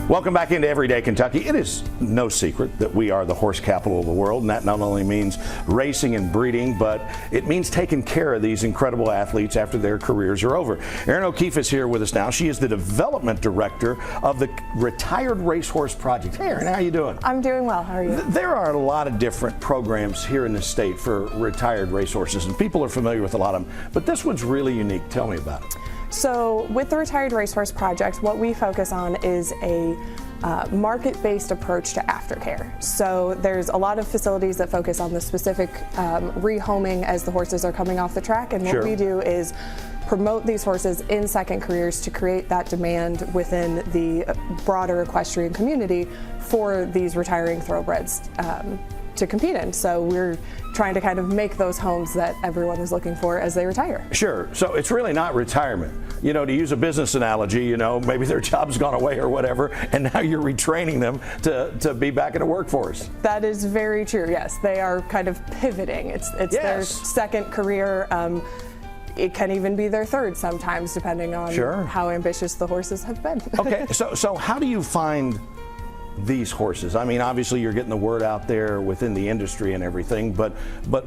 Welcome back into Everyday Kentucky. It is no secret that we are the horse capital of the world, and that not only means racing and breeding, but it means taking care of these incredible athletes after their careers are over. Erin O'Keefe is here with us now. She is the development director of the Retired Racehorse Project. Hey, Erin, how you doing? I'm doing well. How are you? There are a lot of different programs here in the state for retired racehorses, and people are familiar with a lot of them, but this one's really unique. Tell me about it. So with the Retired Racehorse Project, what we focus on is a market-based approach to aftercare. So there's a lot of facilities that focus on the specific rehoming as the horses are coming off the track, and what we do is promote these horses in second careers to create that demand within the broader equestrian community for these retiring thoroughbreds to compete in. So we're trying to kind of make those homes that everyone is looking for as they retire. Sure. So it's really not retirement. You know, to use a business analogy, you know, maybe their job's gone away or whatever, and now you're retraining them to be back in the workforce. That is very true, yes. They are kind of pivoting. It's their second career. It can even be their third sometimes, depending on how ambitious the horses have been. Okay, so how do you find these horses? I mean, obviously you're getting the word out there within the industry and everything, but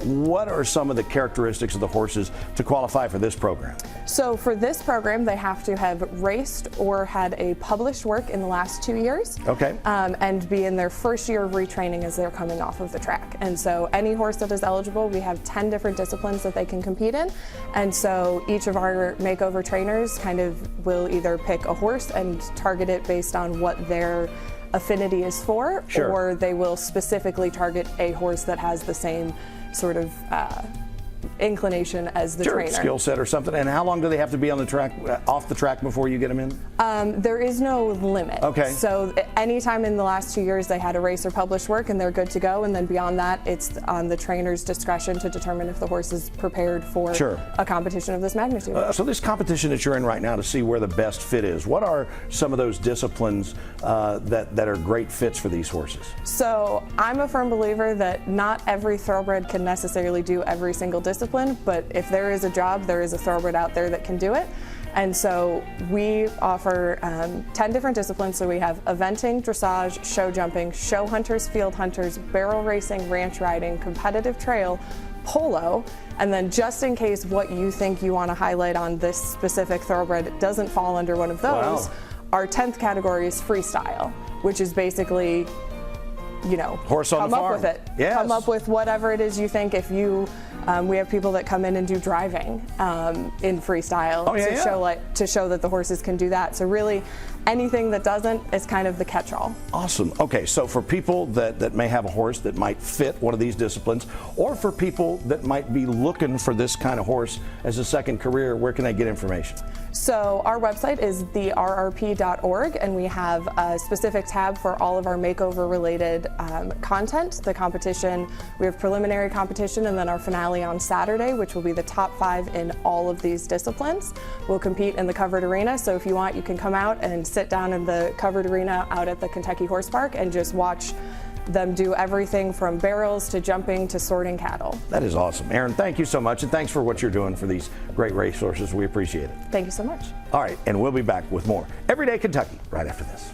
what are some of the characteristics of the horses to qualify for this program? So for this program, they have to have raced or had a published work in the last 2 years. Okay. And be in their first year of retraining as they're coming off of the track. And so any horse that is eligible, we have 10 different disciplines that they can compete in. And so each of our makeover trainers kind of will either pick a horse and target it based on what their affinity is for, or they will specifically target a horse that has the same sort of inclination as the trainer. Skill set or something. And how long do they have to be on the track, off the track, before you get them in? There is no limit. Okay. So anytime in the last 2 years they had a race or published work and they're good to go, and then beyond that it's on the trainer's discretion to determine if the horse is prepared for a competition of this magnitude. So this competition that you're in right now to see where the best fit is, what are some of those disciplines that are great fits for these horses? So I'm a firm believer that not every thoroughbred can necessarily do every single discipline, but if there is a job, there is a thoroughbred out there that can do it. And so we offer 10 different disciplines. So we have eventing, dressage, show jumping, show hunters, field hunters, barrel racing, ranch riding, competitive trail, polo, and then just in case what you think you want to highlight on this specific thoroughbred doesn't fall under one of those, our 10th category is freestyle, which is basically, you know, horse on the farm. Come up with it. Yes. Come up with whatever it is you think. If you, we have people that come in and do driving in freestyle to show that the horses can do that. So really, anything that doesn't is kind of the catch-all. Awesome. Okay, so for people that may have a horse that might fit one of these disciplines, or for people that might be looking for this kind of horse as a second career, where can they get information? So our website is therrp.org, and we have a specific tab for all of our makeover-related content. The competition, we have preliminary competition, and then our finale on Saturday, which will be the top 5 in all of these disciplines. We'll compete in the covered arena, so if you want, you can come out and sit down in the covered arena out at the Kentucky Horse Park and just watch them do everything from barrels to jumping to sorting cattle. That is awesome. Erin, thank you so much, and thanks for what you're doing for these great racehorses. We appreciate it. Thank you so much. All right, and we'll be back with more Everyday Kentucky right after this.